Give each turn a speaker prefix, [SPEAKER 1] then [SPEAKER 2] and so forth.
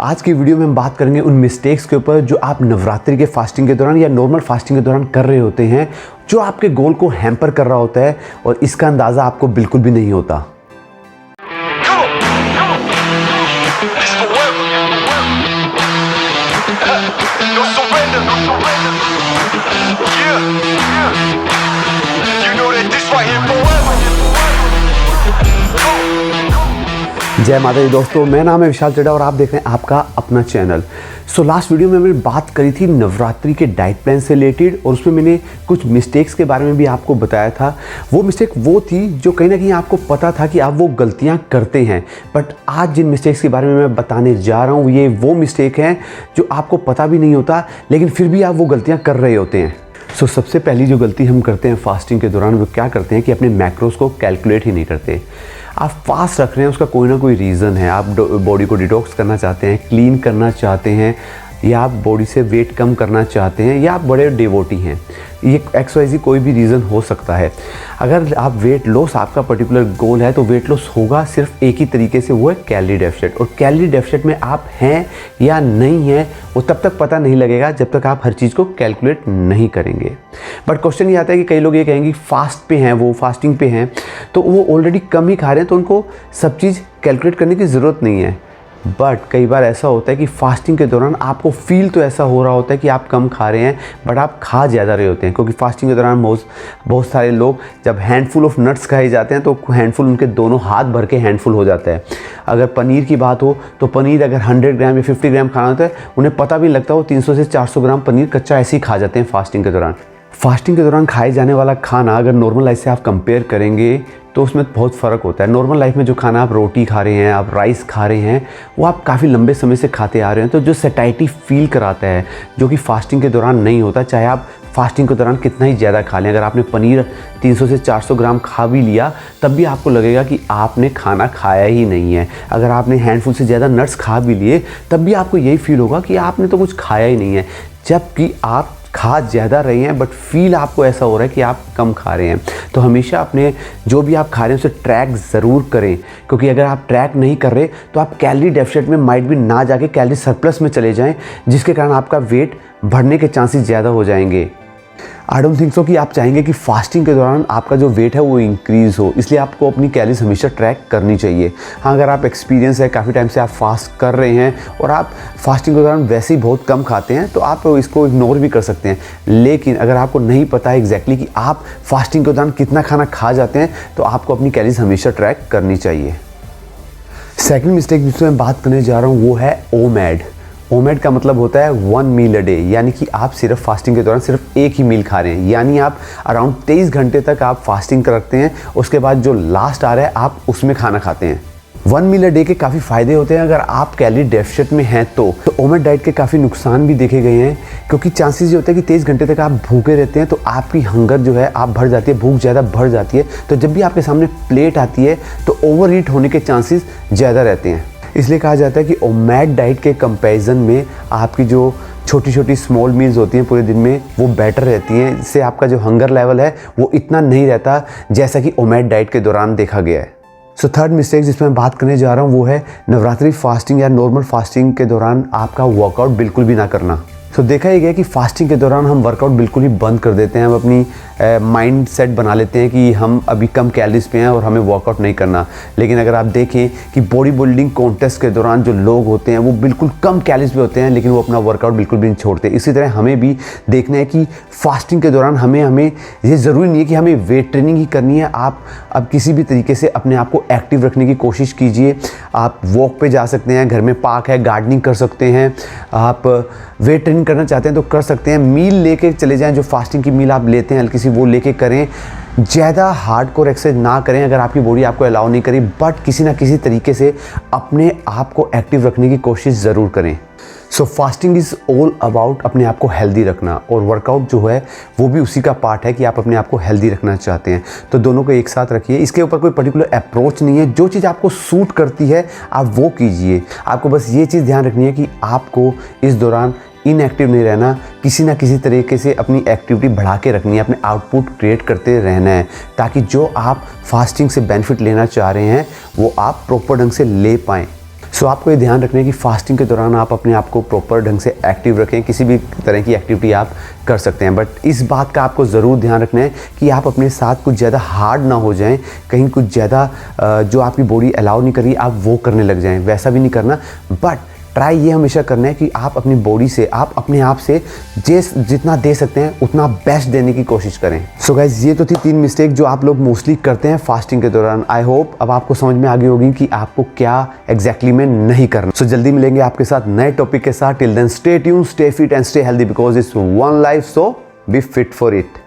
[SPEAKER 1] आज की वीडियो में हम बात करेंगे उन मिस्टेक्स के ऊपर जो आप नवरात्रि के फास्टिंग के दौरान या नॉर्मल फास्टिंग के दौरान कर रहे होते हैं, जो आपके गोल को हैम्पर कर रहा होता है और इसका अंदाज़ा आपको बिल्कुल भी नहीं होता। जय माता दी दोस्तों, मेरा नाम है विशाल चड्ढा और आप देख रहे हैं आपका अपना चैनल। लास्ट वीडियो में मैंने बात करी थी नवरात्रि के डाइट प्लान से रिलेटेड और उसमें मैंने कुछ मिस्टेक्स के बारे में भी आपको बताया था। वो मिस्टेक वो थी जो कहीं ना कहीं आपको पता था कि आप वो गलतियां करते हैं, बट आज जिन मिस्टेक्स के बारे में मैं बताने जा रहा हूँ ये वो मिस्टेक हैं जो आपको पता भी नहीं होता लेकिन फिर भी आप वो गलतियाँ कर रहे होते हैं। सबसे पहली जो गलती हम करते हैं फास्टिंग के दौरान वो क्या करते हैं कि अपने मैक्रोस को कैलकुलेट ही नहीं करते। आप फास्ट रख रहे हैं उसका कोई ना कोई रीज़न है, आप बॉडी को डिटॉक्स करना चाहते हैं, क्लीन करना चाहते हैं, या आप बॉडी से वेट कम करना चाहते हैं, या आप बड़े डिवोटी हैं। ये XYZ कोई भी रीज़न हो सकता है। अगर आप वेट लॉस आपका पर्टिकुलर गोल है तो वेट लॉस होगा सिर्फ एक ही तरीके से, वो है कैलोरी डेफिसिट। और कैलोरी डेफिसिट में आप हैं या नहीं हैं वो तब तक पता नहीं लगेगा जब तक आप हर चीज़ को कैलकुलेट नहीं करेंगे। बट क्वेश्चन ये आता है कि कई लोग ये कहेंगे फास्ट पे हैं, वो फास्टिंग पे हैं तो वो ऑलरेडी कम ही खा रहे हैं तो उनको सब चीज़ कैलकुलेट करने की ज़रूरत नहीं है। बट कई बार ऐसा होता है कि फास्टिंग के दौरान आपको फील तो ऐसा हो रहा होता है कि आप कम खा रहे हैं बट आप खा ज़्यादा रहे होते हैं, क्योंकि फास्टिंग के दौरान बहुत सारे लोग जब हैंडफुल ऑफ नट्स खाए जाते हैं तो हैंडफुल उनके दोनों हाथ भर के हैंडफुल हो जाता है। अगर पनीर की बात हो तो पनीर अगर 100 ग्राम या 50 ग्राम खाना होता है उन्हें पता भी लगता है वो 300 से 400 ग्राम पनीर कच्चा ऐसे ही खा जाते हैं फास्टिंग के दौरान। फास्टिंग के दौरान खाए जाने वाला खाना अगर नॉर्मल लाइफ से आप कंपेयर करेंगे तो उसमें बहुत फ़र्क होता है। नॉर्मल लाइफ में जो खाना आप रोटी खा रहे हैं, आप राइस खा रहे हैं, वो आप काफ़ी लंबे समय से खाते आ रहे हैं, तो जो सैटिस्फैक्शन फील कराता है जो कि फास्टिंग के दौरान नहीं होता, चाहे आप फास्टिंग के दौरान कितना ही ज़्यादा खा लें। अगर आपने पनीर 300 से 400 ग्राम खा भी लिया तब भी आपको लगेगा कि आपने खाना खाया ही नहीं है। अगर आपने हैंडफुल से ज़्यादा नट्स खा भी लिए तब भी आपको यही फील होगा कि आपने तो कुछ खाया ही नहीं है, जबकि आप खा ज़्यादा रहे हैं बट फील आपको ऐसा हो रहा है कि आप कम खा रहे हैं। तो हमेशा अपने जो भी आप खा रहे हैं उसे ट्रैक ज़रूर करें, क्योंकि अगर आप ट्रैक नहीं कर रहे तो आप कैलोरी डेफिसिट में माइट भी ना जाके कैलोरी सरप्लस में चले जाएं, जिसके कारण आपका वेट बढ़ने के चांसेस ज़्यादा हो जाएंगे। आई डोंट थिंक सो कि आप चाहेंगे कि फास्टिंग के दौरान आपका जो वेट है वो इंक्रीज़ हो, इसलिए आपको अपनी कैलोरीज हमेशा ट्रैक करनी चाहिए। हाँ, अगर आप एक्सपीरियंस है काफ़ी टाइम से आप फास्ट कर रहे हैं और आप फास्टिंग के दौरान वैसे ही बहुत कम खाते हैं तो आप इसको इग्नोर भी कर सकते हैं। लेकिन अगर आपको नहीं पता है एग्जैक्टली कि आप फास्टिंग के दौरान कितना खाना खा जाते हैं तो आपको अपनी कैलोरीज हमेशा ट्रैक करनी चाहिए। सेकेंड मिस्टेक जिसमें मैं बात करने जा रहा हूँ वो है ओमैड। ओमैड का मतलब होता है 1 मील अ डे, यानी कि आप सिर्फ फास्टिंग के दौरान सिर्फ एक ही मील खा रहे हैं, यानी आप अराउंड 23 घंटे तक आप फास्टिंग रखते हैं, उसके बाद जो लास्ट आ रहा है आप उसमें खाना खाते हैं। 1 मील अ डे के काफ़ी फ़ायदे होते हैं अगर आप कैलोरी डेफिसिट में हैं तो ओमैड डाइट के काफ़ी नुकसान भी देखे गए हैं, क्योंकि चांसेस ये होता है कि 23 घंटे तक आप भूखे रहते हैं तो आपकी हंगर जो है आप भर जाती है, भूख ज़्यादा बढ़ जाती है, तो जब भी आपके सामने प्लेट आती है तो ओवर ईट होने के चांसेस ज़्यादा रहते हैं। इसलिए कहा जाता है कि ओमैड डाइट के कंपैरिजन में आपकी जो छोटी छोटी स्मॉल मील्स होती हैं पूरे दिन में वो बेटर रहती हैं, इससे आपका जो हंगर लेवल है वो इतना नहीं रहता जैसा कि ओमैड डाइट के दौरान देखा गया है। थर्ड मिस्टेक जिसमें मैं बात करने जा रहा हूँ वो है नवरात्रि फास्टिंग या नॉर्मल फास्टिंग के दौरान आपका वर्कआउट बिल्कुल भी ना करना। देखा ही गया कि फास्टिंग के दौरान हम वर्कआउट बिल्कुल ही बंद कर देते हैं, हम अपनी माइंड सेट बना लेते हैं कि हम अभी कम कैलोरीज पे हैं और हमें वर्कआउट नहीं करना। लेकिन अगर आप देखें कि बॉडी बिल्डिंग कॉन्टेस्ट के दौरान जो लोग होते हैं वो बिल्कुल कम कैलोरीज पे होते हैं लेकिन वो अपना वर्कआउट बिल्कुल भी नहीं छोड़ते। इसी तरह हमें भी देखना है कि फास्टिंग के दौरान हमें ये ज़रूरी नहीं है कि हमें वेट ट्रेनिंग ही करनी है। आप अब किसी भी तरीके से अपने आप को एक्टिव रखने की कोशिश कीजिए। आप वॉक पे जा सकते हैं, घर में पार्क है, गार्डनिंग कर सकते हैं, आप वेट ट्रेनिंग करना चाहते हैं तो कर सकते हैं। मील लेके चले जाएं, जो फास्टिंग की मील आप लेते हैं हल्की सी वो लेके करें। ज़्यादा हार्डकोर एक्सरसाइज ना करें अगर आपकी बॉडी आपको अलाउ नहीं करी, बट किसी ना किसी तरीके से अपने आप को एक्टिव रखने की कोशिश ज़रूर करें। फास्टिंग इज़ ऑल अबाउट अपने आप को हेल्दी रखना, और वर्कआउट जो है वो भी उसी का पार्ट है कि आप अपने आप को हेल्दी रखना चाहते हैं तो दोनों को एक साथ रखिए। इसके ऊपर कोई पर्टिकुलर अप्रोच नहीं है, जो चीज़ आपको सूट करती है आप वो कीजिए। आपको बस ये चीज़ ध्यान रखनी है कि आपको इस दौरान इनएक्टिव नहीं रहना, किसी ना किसी तरीके से अपनी एक्टिविटी बढ़ा के रखनी है, अपने आउटपुट क्रिएट करते रहना है, ताकि जो आप फास्टिंग से बेनिफिट लेना चाह रहे हैं वो आप प्रॉपर ढंग से ले पाएँ। सो आपको ये ध्यान रखना है कि फास्टिंग के दौरान आप अपने आप को प्रॉपर ढंग से एक्टिव रखें। किसी भी तरह की एक्टिविटी आप कर सकते हैं, बट इस बात का आपको ज़रूर ध्यान रखना है कि आप अपने साथ कुछ ज़्यादा हार्ड ना हो जाएं, कहीं कुछ ज़्यादा जो आपकी बॉडी अलाउ नहीं कर रही आप वो करने लग जाएं, वैसा भी नहीं करना। बट ट्राई ये हमेशा करना है कि आप अपनी बॉडी से, आप अपने आप से जितना दे सकते हैं उतना बेस्ट देने की कोशिश करें। सो गाइज, ये तो थी 3 मिस्टेक जो आप लोग मोस्टली करते हैं फास्टिंग के दौरान। आई होप अब आपको समझ में आ गई होगी कि आपको क्या एग्जैक्टली में नहीं करना। सो जल्दी मिलेंगे आपके साथ नए टॉपिक के साथ। Till then stay tune, stay fit and stay healthy because it's one life, so be fit for it.